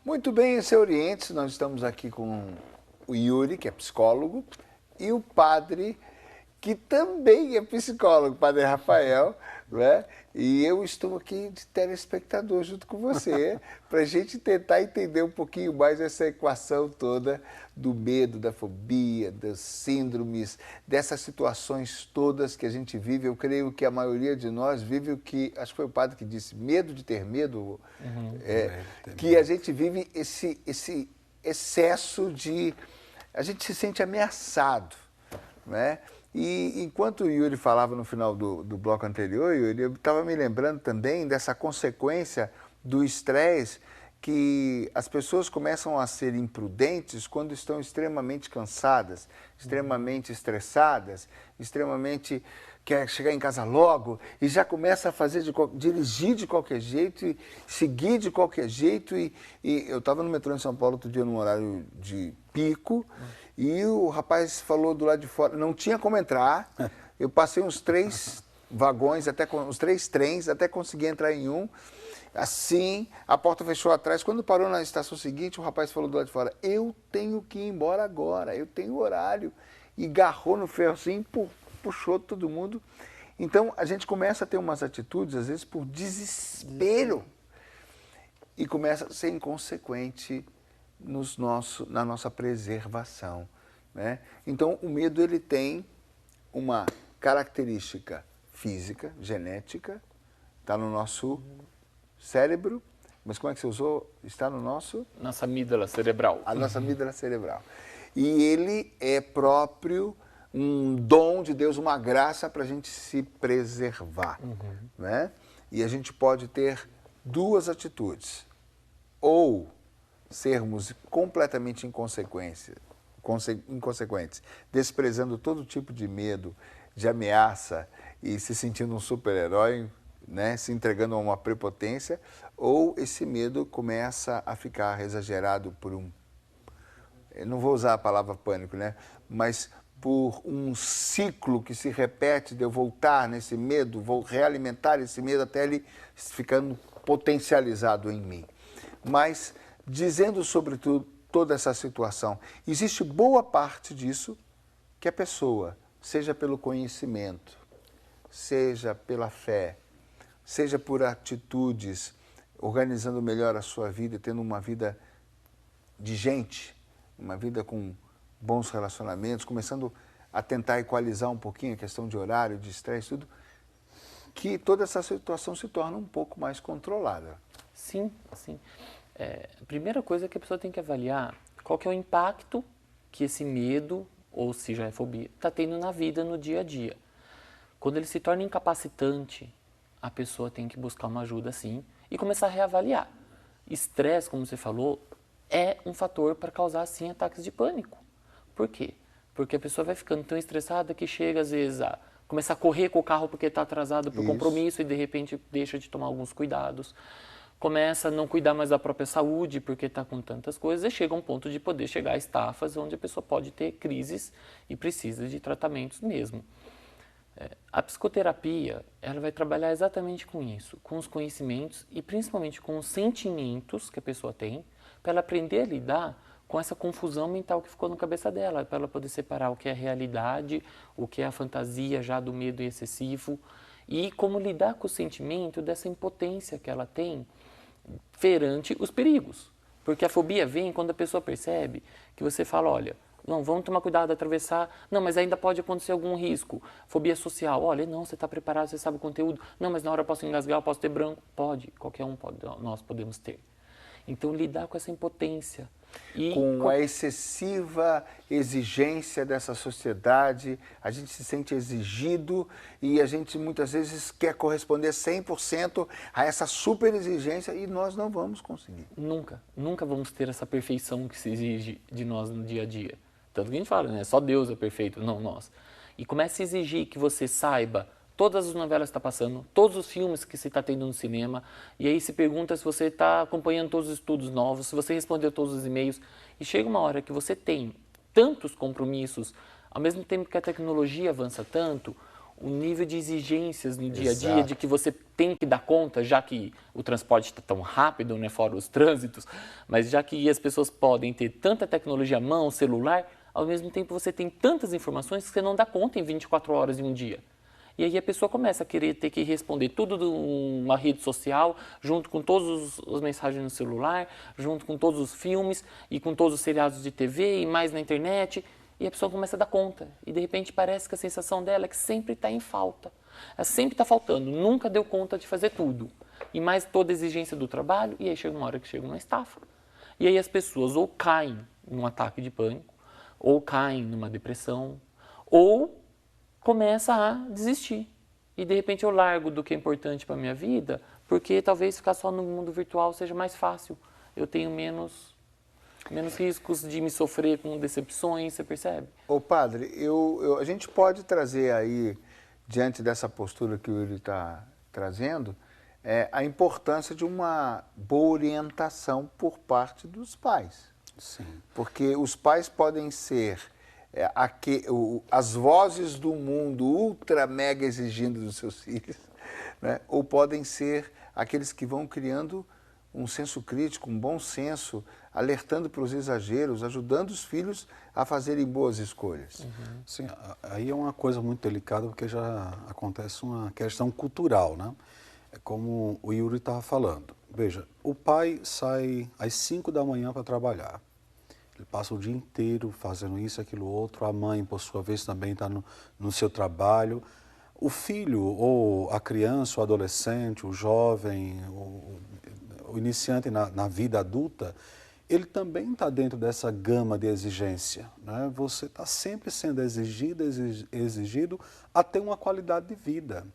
Muito bem, seu Oriente, nós estamos aqui com o Yuri, que é psicólogo, e o padre, que também é psicólogo, o padre Rafael, né? E eu estou aqui de telespectador junto com você, para a gente tentar entender um pouquinho mais essa equação toda do medo, da fobia, das síndromes, dessas situações todas que a gente vive. Eu creio que a maioria de nós vive o que, acho que foi o padre que disse, medo de ter medo, que a gente vive esse excesso de... A gente se sente ameaçado, né? E enquanto o Yuri falava no final do bloco anterior, Yuri, eu estava me lembrando também dessa consequência do estresse, que as pessoas começam a ser imprudentes quando estão extremamente cansadas, extremamente estressadas, extremamente quer chegar em casa logo e já começa a fazer dirigir de qualquer jeito e seguir de qualquer jeito. E eu estava no metrô em São Paulo outro dia num horário de pico e o rapaz falou do lado de fora, não tinha como entrar, eu passei uns 3 vagões, uns 3 trens, até consegui entrar em um. Assim, a porta fechou atrás. Quando parou na estação seguinte, o rapaz falou do lado de fora, eu tenho que ir embora agora, eu tenho horário. E garrou no ferro assim, puxou todo mundo. Então, a gente começa a ter umas atitudes, às vezes, por desespero. E começa a ser inconsequente na nossa preservação, né? Então, o medo ele tem uma característica física, genética, está no nosso cérebro, mas como é que você usou? Está no nosso... Nossa amígdala cerebral. A nossa amígdala cerebral. E ele é próprio um dom de Deus, uma graça para a gente se preservar, né? E a gente pode ter 2 atitudes. Ou sermos completamente inconsequentes, desprezando todo tipo de medo, de ameaça e se sentindo um super-herói, né, se entregando a uma prepotência, ou esse medo começa a ficar exagerado por eu não vou usar a palavra pânico, né, mas por um ciclo que se repete de eu voltar nesse medo, vou realimentar esse medo até ele ficando potencializado em mim. Mas, dizendo sobre toda essa situação, existe boa parte disso que a pessoa, seja pelo conhecimento, seja pela fé, seja por atitudes, organizando melhor a sua vida, tendo uma vida de gente, uma vida com bons relacionamentos, começando a tentar equalizar um pouquinho a questão de horário, de estresse, tudo, que toda essa situação se torna um pouco mais controlada. Sim, sim. A primeira coisa é que a pessoa tem que avaliar qual que é o impacto que esse medo, ou se já é fobia, está tendo na vida, no dia a dia. Quando ele se torna incapacitante, a pessoa tem que buscar uma ajuda, sim, e começar a reavaliar. Estresse, como você falou, é um fator para causar, sim, ataques de pânico. Por quê? Porque a pessoa vai ficando tão estressada que chega, às vezes, a começar a correr com o carro porque está atrasado para o compromisso e, de repente, deixa de tomar alguns cuidados. Começa a não cuidar mais da própria saúde porque está com tantas coisas e chega a um ponto de poder chegar a estafas onde a pessoa pode ter crises e precisa de tratamentos mesmo. A psicoterapia, ela vai trabalhar exatamente com isso, com os conhecimentos e principalmente com os sentimentos que a pessoa tem, para ela aprender a lidar com essa confusão mental que ficou na cabeça dela, para ela poder separar o que é a realidade, o que é a fantasia já do medo excessivo e como lidar com o sentimento dessa impotência que ela tem perante os perigos. Porque a fobia vem quando a pessoa percebe que você fala, olha, não, vamos tomar cuidado, atravessar, não, mas ainda pode acontecer algum risco. Fobia social, olha, não, você está preparado, você sabe o conteúdo, não, mas na hora eu posso engasgar, eu posso ter branco, pode, qualquer um pode, nós podemos ter. Então, lidar com essa impotência. Com a excessiva exigência dessa sociedade, a gente se sente exigido e a gente muitas vezes quer corresponder 100% a essa super exigência e nós não vamos conseguir. Nunca vamos ter essa perfeição que se exige de nós no dia a dia. Tanto que a gente fala, né? Só Deus é perfeito, não nós. E começa a exigir que você saiba todas as novelas que está passando, todos os filmes que você está tendo no cinema, e aí se pergunta se você está acompanhando todos os estudos novos, se você respondeu todos os e-mails, e chega uma hora que você tem tantos compromissos, ao mesmo tempo que a tecnologia avança tanto, o nível de exigências no dia a dia, Exato. de que você tem que dar conta, já que o transporte está tão rápido, né, fora os trânsitos, mas já que as pessoas podem ter tanta tecnologia à mão, celular, ao mesmo tempo você tem tantas informações que você não dá conta em 24 horas em um dia. E aí a pessoa começa a querer ter que responder tudo de uma rede social, junto com todas as mensagens no celular, junto com todos os filmes e com todos os seriados de TV e mais na internet. E a pessoa começa a dar conta. E de repente parece que a sensação dela é que sempre está em falta. Ela sempre está faltando, nunca deu conta de fazer tudo. E mais toda a exigência do trabalho, e aí chega uma hora que chega uma estafa. E aí as pessoas ou caem num ataque de pânico, ou caem numa depressão, ou começa a desistir. E de repente eu largo do que é importante para a minha vida, porque talvez ficar só no mundo virtual seja mais fácil. Eu tenho menos riscos de me sofrer com decepções, você percebe? Ô padre, a gente pode trazer aí, diante dessa postura que o Yuri está trazendo, a importância de uma boa orientação por parte dos pais. Sim. Porque os pais podem ser as vozes do mundo ultra mega exigindo dos seus filhos, né? Ou podem ser aqueles que vão criando um senso crítico, um bom senso, alertando para os exageros, ajudando os filhos a fazerem boas escolhas. Uhum. Sim, aí é uma coisa muito delicada porque já acontece uma questão cultural, né? É como o Yuri estava falando. Veja, o pai sai às 5 da manhã para trabalhar. Ele passa o dia inteiro fazendo isso, aquilo, outro. A mãe, por sua vez, também está no seu trabalho. O filho, ou a criança, o adolescente, o jovem, o iniciante na vida adulta, ele também está dentro dessa gama de exigência, né? Você está sempre sendo exigido a ter uma qualidade de vida.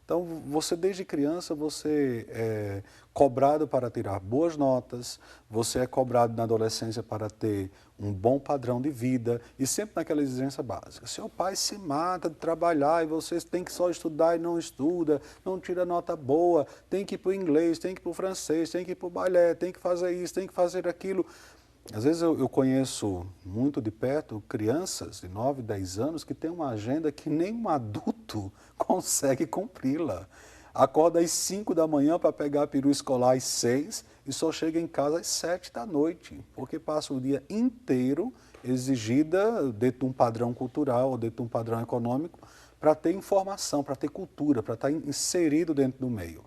Então, você desde criança, você é cobrado para tirar boas notas, você é cobrado na adolescência para ter um bom padrão de vida e sempre naquela exigência básica. Seu pai se mata de trabalhar e você tem que só estudar e não estuda, não tira nota boa, tem que ir para o inglês, tem que ir para o francês, tem que ir para o balé, tem que fazer isso, tem que fazer aquilo. Às vezes eu conheço muito de perto crianças de 9, 10 anos que têm uma agenda que nem um adulto consegue cumpri-la. Acorda às 5 da manhã para pegar a perua escolar às 6 e só chega em casa às 7 da noite, porque passa o dia inteiro exigida dentro de um padrão cultural ou dentro de um padrão econômico para ter informação, para ter cultura, para estar inserido dentro do meio.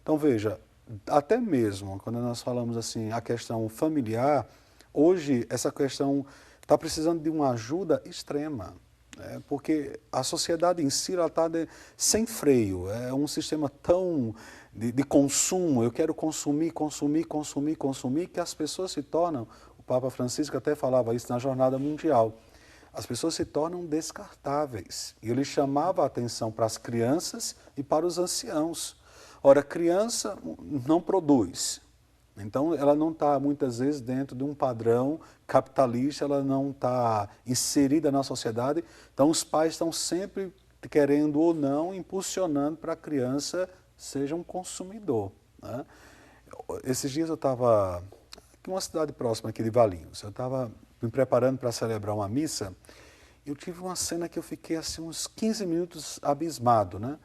Então veja, até mesmo quando nós falamos assim, a questão familiar, hoje, essa questão está precisando de uma ajuda extrema, né? Porque a sociedade em si está sem freio, é um sistema tão de consumo, eu quero consumir, consumir, consumir, consumir, que as pessoas se tornam, o Papa Francisco até falava isso na Jornada Mundial, as pessoas se tornam descartáveis. E ele chamava a atenção para as crianças e para os anciãos. Ora, criança não produz. Então, ela não está, muitas vezes, dentro de um padrão capitalista, ela não está inserida na sociedade. Então, os pais estão sempre, querendo ou não, impulsionando para a criança seja um consumidor, né? Esses dias eu estava em uma cidade próxima aqui de Valinhos. Eu estava me preparando para celebrar uma missa e eu tive uma cena que eu fiquei assim, uns 15 minutos abismado, né?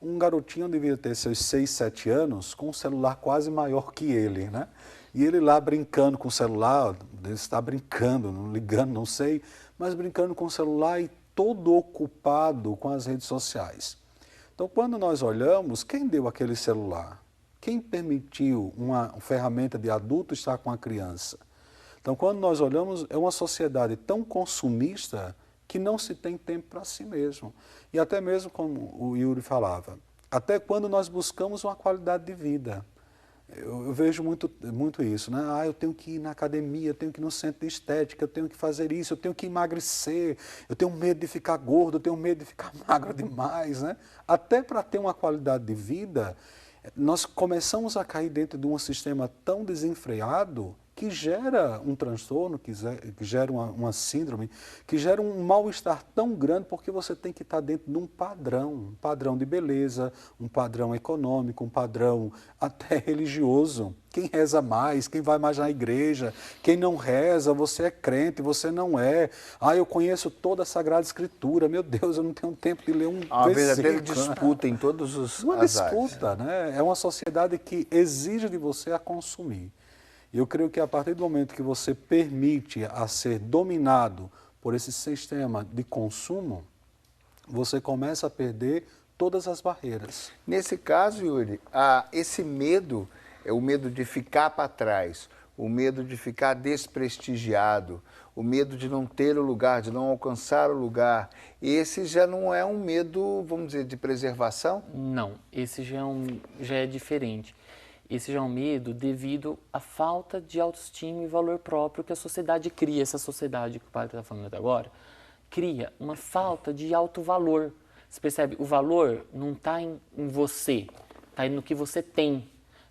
Um garotinho devia ter seus 6, 7 anos, com um celular quase maior que ele, né? E ele lá brincando com o celular, ele está brincando, não ligando, não sei, mas brincando com o celular e todo ocupado com as redes sociais. Então, quando nós olhamos, quem deu aquele celular? Quem permitiu uma ferramenta de adulto estar com a criança? Então, quando nós olhamos, é uma sociedade tão consumista que não se tem tempo para si mesmo. E até mesmo, como o Yuri falava, até quando nós buscamos uma qualidade de vida. Eu vejo muito isso, né? Eu tenho que ir na academia, eu tenho que ir no centro de estética, eu tenho que fazer isso, eu tenho que emagrecer, eu tenho medo de ficar gordo, eu tenho medo de ficar magro demais, né? Até para ter uma qualidade de vida, nós começamos a cair dentro de um sistema tão desenfreado que gera um transtorno, que gera uma síndrome, que gera um mal-estar tão grande porque você tem que estar dentro de um padrão de beleza, um padrão econômico, um padrão até religioso. Quem reza mais, quem vai mais na igreja, quem não reza, você é crente, você não é. Ah, eu conheço toda a Sagrada Escritura, meu Deus, eu não tenho tempo de ler um versículo. Uma verdadeira disputa em todos os Uma disputa, áreas. né? É uma sociedade que exige de você a consumir. E eu creio que a partir do momento que você permite a ser dominado por esse sistema de consumo, você começa a perder todas as barreiras. Nesse caso, Yuri, esse medo é o medo de ficar para trás, o medo de ficar desprestigiado, o medo de não ter o lugar, de não alcançar o lugar. Esse já não é um medo, vamos dizer, de preservação? Não, esse já é diferente. Esse já é um medo devido à falta de autoestima e valor próprio que a sociedade cria. Essa sociedade que o padre está falando até agora, cria uma falta de alto valor. Você percebe? O valor não está em você, está no que você tem,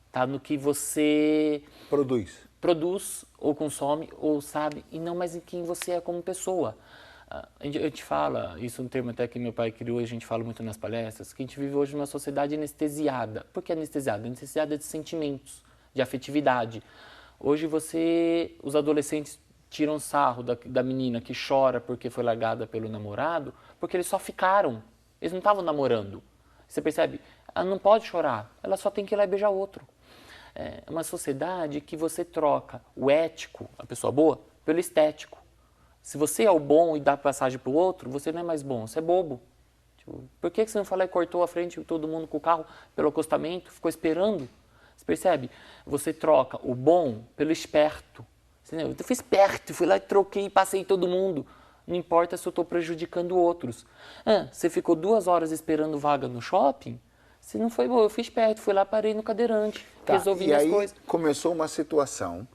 está no que você produz ou consome ou sabe, e não mais em quem você é como pessoa. A gente fala, isso é um termo até que meu pai criou e a gente fala muito nas palestras, que a gente vive hoje numa sociedade anestesiada. Por que anestesiada? Anestesiada de sentimentos, de afetividade. Hoje os adolescentes tiram sarro da menina que chora porque foi largada pelo namorado, porque eles só ficaram, eles não estavam namorando. Você percebe? Ela não pode chorar, ela só tem que ir lá e beijar outro. É uma sociedade que você troca o ético, a pessoa boa, pelo estético. Se você é o bom e dá passagem para o outro, você não é mais bom, você é bobo. Tipo, por que você não falou e cortou a frente de todo mundo com o carro pelo acostamento, ficou esperando? Você percebe? Você troca o bom pelo esperto. Eu fui esperto, fui lá e troquei e passei todo mundo. Não importa se eu estou prejudicando outros. Você ficou 2 horas esperando vaga no shopping? Se não foi bom, eu fui esperto, fui lá, parei no cadeirante, resolvi minhas coisas. E aí começou uma situação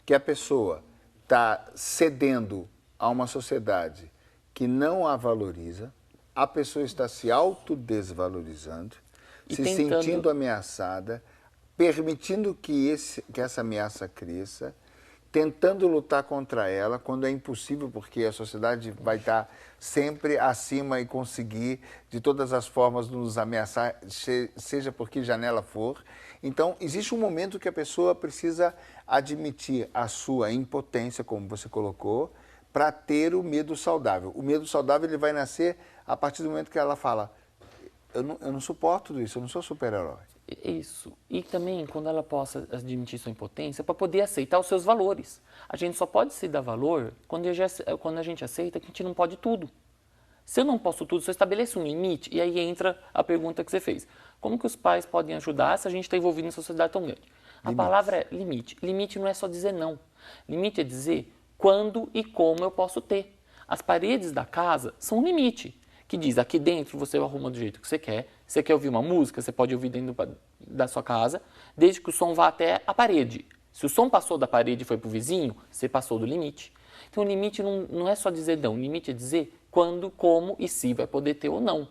que a pessoa está cedendo a uma sociedade que não a valoriza, a pessoa está se autodesvalorizando, se sentindo ameaçada, permitindo que essa ameaça cresça, tentando lutar contra ela, quando é impossível, porque a sociedade vai estar sempre acima e conseguir, de todas as formas, nos ameaçar, seja por que janela for. Então, existe um momento que a pessoa precisa admitir a sua impotência, como você colocou, para ter o medo saudável. O medo saudável ele vai nascer a partir do momento que ela fala, eu não suporto tudo isso, eu não sou super-herói. Isso. E também quando ela possa admitir sua impotência, para poder aceitar os seus valores. A gente só pode se dar valor quando a gente aceita que a gente não pode tudo. Se eu não posso tudo, se eu estabeleço um limite, e aí entra a pergunta que você fez. Como que os pais podem ajudar se a gente está envolvido em sociedade tão grande? A palavra é limite. Limite não é só dizer não. Limite é dizer quando e como eu posso ter. As paredes da casa são um limite, que diz aqui dentro você arruma do jeito que você quer. Você quer ouvir uma música, você pode ouvir dentro da sua casa, desde que o som vá até a parede. Se o som passou da parede e foi para o vizinho, você passou do limite. Então o limite não é só dizer não, o limite é dizer quando, como e se vai poder ter ou não.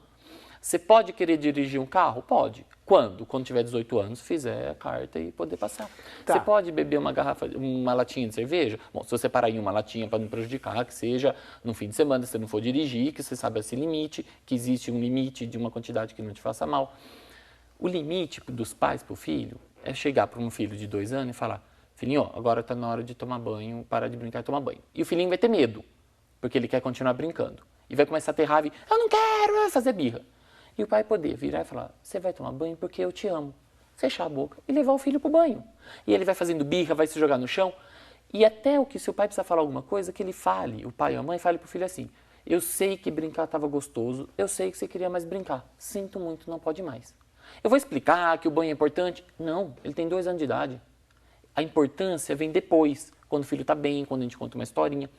Você pode querer dirigir um carro? Pode. Quando? Quando tiver 18 anos, fizer a carta e poder passar. Tá. Você pode beber uma latinha de cerveja? Bom, se você parar em uma latinha para não prejudicar, que seja no fim de semana, se você não for dirigir, que você saiba esse limite, que existe um limite de uma quantidade que não te faça mal. O limite dos pais para o filho é chegar para um filho de 2 anos e falar, filhinho, agora está na hora de tomar banho, parar de brincar e tomar banho. E o filhinho vai ter medo, porque ele quer continuar brincando. E vai começar a ter raiva, eu não quero, vai fazer birra. E o pai poder virar e falar, você vai tomar banho porque eu te amo. Fechar a boca e levar o filho para o banho. E ele vai fazendo birra, vai se jogar no chão. E até se o pai precisa falar alguma coisa, que ele fale, o pai ou a mãe fale para o filho assim, eu sei que brincar estava gostoso, eu sei que você queria mais brincar. Sinto muito, não pode mais. Eu vou explicar que o banho é importante? Não, ele tem 2 anos de idade. A importância vem depois, quando o filho está bem, quando a gente conta uma historinha.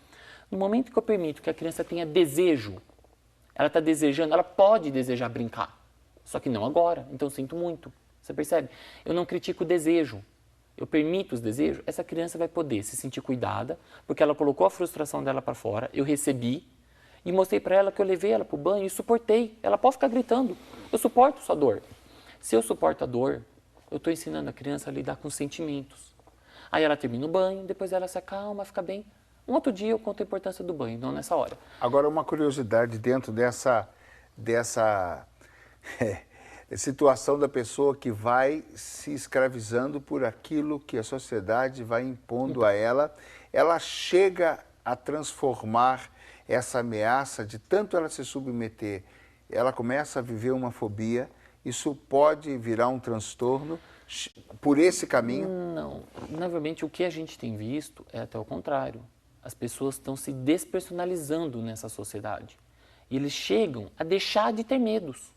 No momento que eu permito que a criança tenha desejo, ela está desejando, ela pode desejar brincar, só que não agora, então sinto muito. Você percebe? Eu não critico o desejo, eu permito os desejos, essa criança vai poder se sentir cuidada, porque ela colocou a frustração dela para fora, eu recebi e mostrei para ela que eu levei ela para o banho e suportei. Ela pode ficar gritando, eu suporto sua dor. Se eu suporto a dor, eu estou ensinando a criança a lidar com sentimentos. Aí ela termina o banho, depois ela se acalma, fica bem. Um outro dia eu conto a importância do banho, não nessa hora. Agora, uma curiosidade dentro dessa situação da pessoa que vai se escravizando por aquilo que a sociedade vai impondo a ela, ela chega a transformar essa ameaça de tanto ela se submeter, ela começa a viver uma fobia, isso pode virar um transtorno por esse caminho? Não, novamente o que a gente tem visto é até o contrário. As pessoas estão se despersonalizando nessa sociedade. E eles chegam a deixar de ter medos.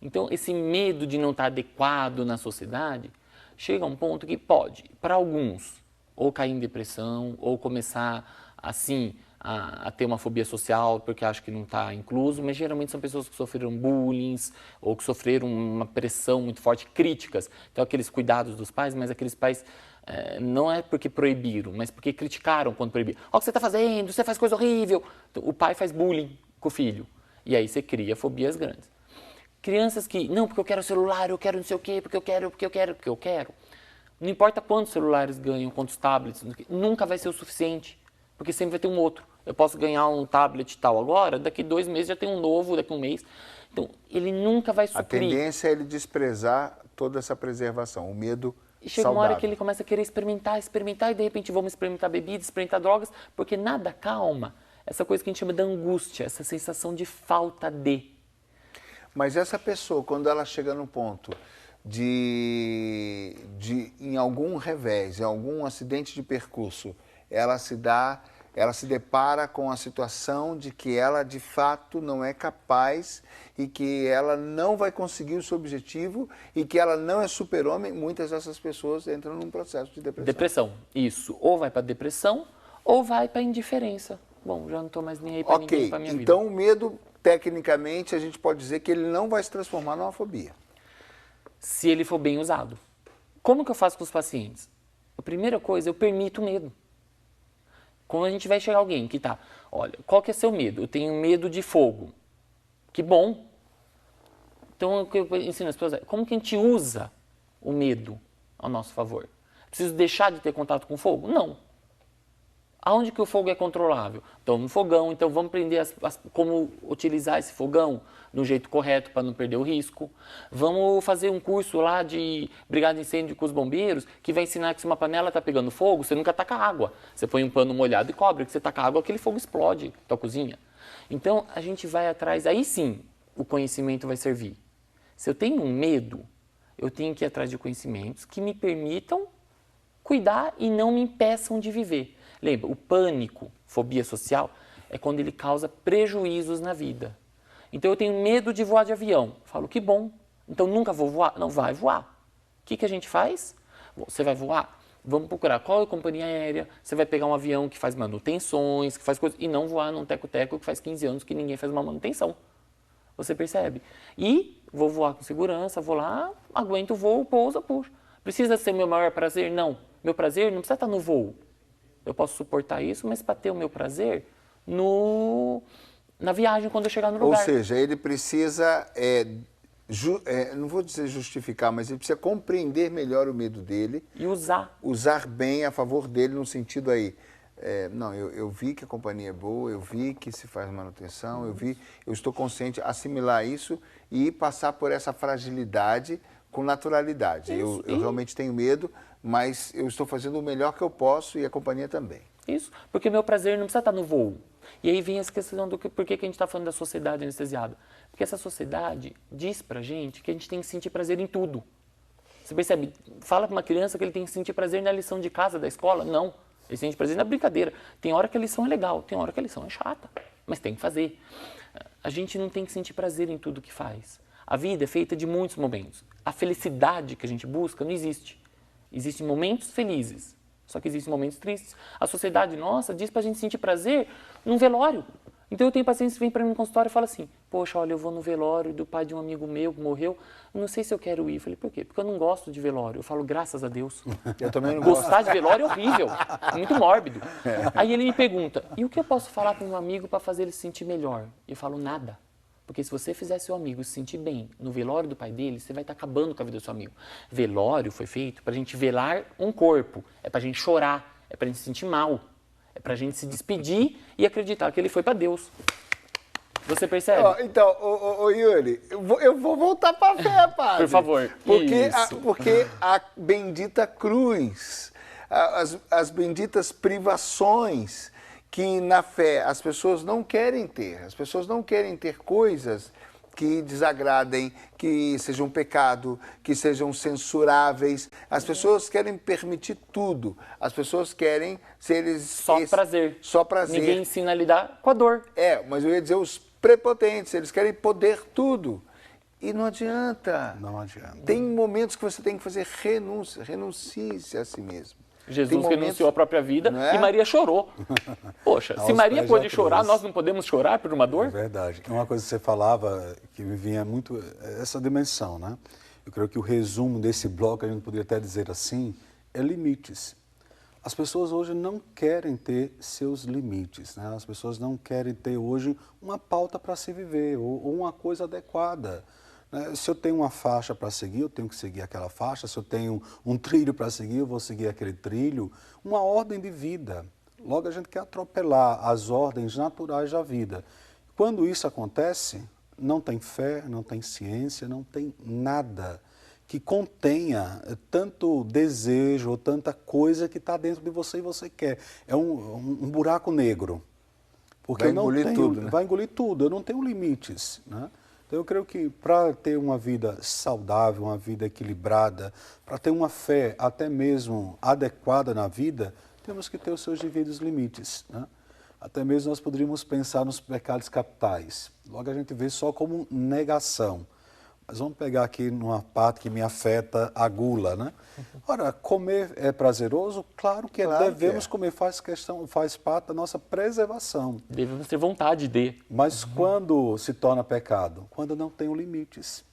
Então, esse medo de não estar adequado na sociedade chega a um ponto que pode, para alguns, ou cair em depressão, ou começar, assim, a ter uma fobia social porque acha que não está incluso, mas geralmente são pessoas que sofreram bullying ou que sofreram uma pressão muito forte, críticas. Então, aqueles cuidados dos pais, mas aqueles pais não é porque proibiram, mas porque criticaram quando proibiram. Olha o que você está fazendo, você faz coisa horrível. Então, o pai faz bullying com o filho. E aí você cria fobias grandes. Crianças que, não, porque eu quero celular, eu quero não sei o quê, porque eu quero. Não importa quantos celulares ganham, quantos tablets, nunca vai ser o suficiente, porque sempre vai ter um outro. Eu posso ganhar um tablet tal agora, daqui 2 meses já tem um novo, daqui 1 mês. Então, ele nunca vai suprir. A tendência é ele desprezar toda essa preservação, o medo e chega saudável. uma hora que ele começa a querer experimentar, e de repente vamos experimentar bebida, experimentar drogas, porque nada calma. Essa coisa que a gente chama de angústia, essa sensação de falta de. Mas essa pessoa, quando ela chega no ponto de em algum revés, em algum acidente de percurso, ela se depara com a situação de que ela de fato não é capaz e que ela não vai conseguir o seu objetivo e que ela não é super-homem, muitas dessas pessoas entram num processo de depressão. Depressão, isso. Ou vai para depressão ou vai para indiferença. Bom, já não estou mais nem aí para ninguém, para minha vida. Então o medo, tecnicamente, a gente pode dizer que ele não vai se transformar numa fobia. Se ele for bem usado. Como que eu faço com os pacientes? A primeira coisa, eu permito o medo. Quando a gente vai chegar alguém que tá, olha, qual que é seu medo? Eu tenho medo de fogo. Que bom. Então, o que eu ensino as pessoas é, como que a gente usa o medo ao nosso favor? Preciso deixar de ter contato com fogo? Não. Aonde que o fogo é controlável? Então, no fogão, então vamos aprender como utilizar esse fogão do jeito correto para não perder o risco. Vamos fazer um curso lá de brigada de incêndio com os bombeiros que vai ensinar que se uma panela está pegando fogo, você nunca taca água. Você põe um pano molhado e cobre, que você taca água, aquele fogo explode na tua cozinha. Então, a gente vai atrás, aí sim, o conhecimento vai servir. Se eu tenho um medo, eu tenho que ir atrás de conhecimentos que me permitam cuidar e não me impeçam de viver. Lembra, o pânico, fobia social, é quando ele causa prejuízos na vida. Então, eu tenho medo de voar de avião. Falo, que bom. Então, nunca vou voar? Não, vai voar. O que a gente faz? Bom, você vai voar? Vamos procurar qual é a companhia aérea. Você vai pegar um avião que faz manutenções, que faz coisas, e não voar num teco-teco que faz 15 anos que ninguém faz uma manutenção. Você percebe? E vou voar com segurança, vou lá, aguento o voo, pousa, puxa. Precisa ser meu maior prazer? Não. Meu prazer não precisa estar no voo. Eu posso suportar isso, mas para ter o meu prazer na viagem, quando eu chegar no lugar. Ou seja, ele precisa, não vou dizer justificar, mas ele precisa compreender melhor o medo dele. E usar. Usar bem a favor dele no sentido aí. Não, eu vi que a companhia é boa, eu vi que se faz manutenção, eu estou consciente, assimilar isso e passar por essa fragilidade com naturalidade. Eu realmente tenho medo, mas eu estou fazendo o melhor que eu posso e a companhia também. Isso, porque meu prazer não precisa estar no voo. E aí vem essa questão do por que a gente está falando da sociedade anestesiada. Porque essa sociedade diz pra gente que a gente tem que sentir prazer em tudo. Você percebe? Fala para uma criança que ele tem que sentir prazer na lição de casa, da escola. Não, ele sente prazer na brincadeira. Tem hora que a lição é legal, tem hora que a lição é chata, mas tem que fazer. A gente não tem que sentir prazer em tudo que faz. A vida é feita de muitos momentos. A felicidade que a gente busca não existe. Existem momentos felizes, só que existem momentos tristes. A sociedade nossa diz pra gente sentir prazer num velório. Então eu tenho pacientes que vêm para mim no consultório e falam assim, poxa, olha, eu vou no velório do pai de um amigo meu que morreu, não sei se eu quero ir. Eu falei, por quê? Porque eu não gosto de velório. Eu falo, graças a Deus. Eu também não gosto. Gostar de velório é horrível, muito mórbido. Aí ele me pergunta, e o que eu posso falar para um amigo para fazer ele se sentir melhor? E eu falo, nada. Porque se você fizer seu amigo se sentir bem no velório do pai dele, você vai estar acabando com a vida do seu amigo. Velório foi feito para a gente velar um corpo, é para a gente chorar, é para a gente se sentir mal, é para a gente se despedir e acreditar que ele foi para Deus. Você percebe? Então, Yuri, eu vou voltar para a fé, padre. Por favor. Porque a bendita cruz, as benditas privações que na fé as pessoas não querem ter. As pessoas não querem ter coisas que desagradem, que sejam pecado, que sejam censuráveis. As pessoas querem permitir tudo. As pessoas querem ser... Só prazer. Só prazer. Ninguém ensina a lidar com a dor. Mas eu ia dizer os prepotentes, eles querem poder tudo. E não adianta. Não adianta. Tem momentos que você tem que fazer renúncia. Renuncie-se a si mesmo. Jesus renunciou à própria vida e Maria chorou. Poxa, se Maria pôde chorar, nós não podemos chorar por uma dor? É verdade. Uma coisa que você falava que me vinha muito essa dimensão, né? Eu creio que o resumo desse bloco, a gente poderia até dizer assim, é limites. As pessoas hoje não querem ter seus limites, né? As pessoas não querem ter hoje uma pauta para se viver ou uma coisa adequada. Se eu tenho uma faixa para seguir, eu tenho que seguir aquela faixa. Se eu tenho um trilho para seguir, eu vou seguir aquele trilho. Uma ordem de vida. Logo, a gente quer atropelar as ordens naturais da vida. Quando isso acontece, não tem fé, não tem ciência, não tem nada que contenha tanto desejo ou tanta coisa que está dentro de você e você quer. É um buraco negro. Porque vai engolir tudo, né? Vai engolir tudo. Eu não tenho limites, né? Então, eu creio que para ter uma vida saudável, uma vida equilibrada, para ter uma fé até mesmo adequada na vida, temos que ter os seus devidos limites, né? Até mesmo nós poderíamos pensar nos pecados capitais. Logo a gente vê só como negação. Mas vamos pegar aqui numa parte que me afeta, a gula, né? Ora, comer é prazeroso? Claro que Claro devemos que é. comer, faz parte da nossa preservação. Devemos ter vontade de. Mas quando se torna pecado? Quando não tem limites.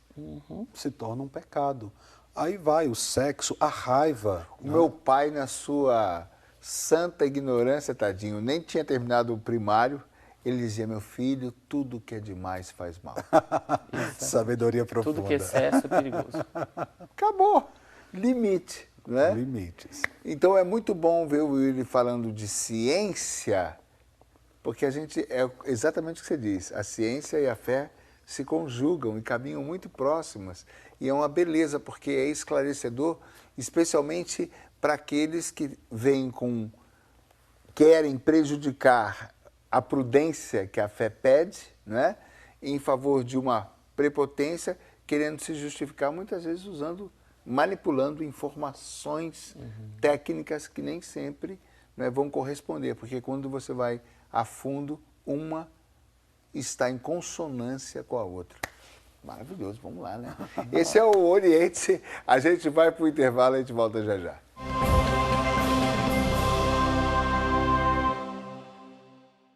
Se torna um pecado. Aí vai o sexo, a raiva. O meu pai, na sua santa ignorância, tadinho, nem tinha terminado o primário, ele dizia: meu filho, tudo que é demais faz mal. Sabedoria profunda. Tudo que é excesso é perigoso. Acabou. Limite, né? Limites. Então é muito bom ver o Willy falando de ciência, porque a gente, é exatamente o que você diz, a ciência e a fé se conjugam e caminham muito próximas. E é uma beleza, porque é esclarecedor, especialmente para aqueles que querem prejudicar a prudência que a fé pede, né? Em favor de uma prepotência, querendo se justificar, muitas vezes manipulando informações técnicas que nem sempre, né, vão corresponder, porque quando você vai a fundo, uma está em consonância com a outra. Maravilhoso, vamos lá, né? Esse é o Oriente, a gente vai para o intervalo e a gente volta já já.